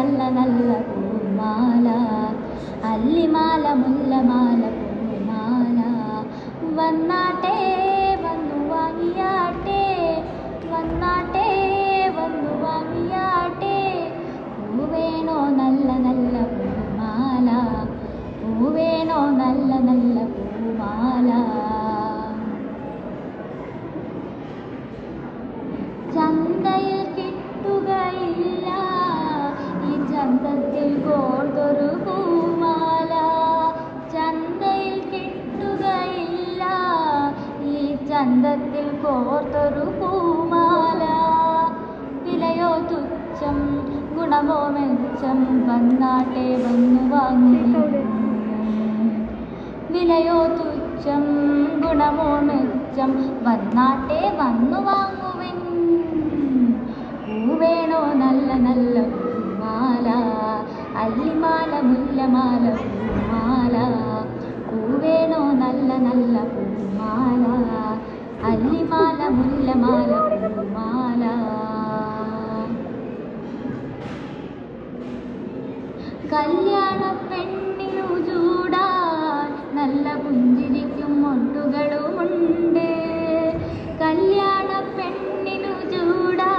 നല്ല നല്ല പൂമാല, അല്ലിമാല മുല്ലമാല പൂമാല. വന്നാട്ടെ വന്നു വാങ്ങിയാട്ടെ, വന്നാട്ടെ വന്നു വാങ്ങിയാട്ടെ. പൂവേണോ നല്ല നല്ല പൂമാല, പൂവേണോ നല്ല നല്ല പൂമാല. ചന്തയിൽ കിട്ടുകയില്ല ഈ ചന്തത്തിൽ കോർത്തൊരു പൂമാല, ചന്തയിൽ കിട്ടുകയില്ല ഈ ചന്തത്തിൽ കോർത്തൊരു പൂമാല. വിലയോ തുച്ഛം ഗുണമോ മെച്ചം, വന്നാട്ടെ വന്നു വാങ്ങുവിൻ. വിലയോ തുച്ഛം ഗുണമോ മെച്ചം, വന്നാട്ടെ വന്നു വാങ്ങുവിൻ. പൂവേണോ നല്ല നല്ല പൂമാല, അല്ലിമാല മുല്ലമാല പൂമാല. പൂവേണോ നല്ല നല്ല പൂമാല, അല്ലിമാല മുല്ലമാല പൂമാല. കല്യാണ പെണ്ണിനു ചൂടാൻ നല്ല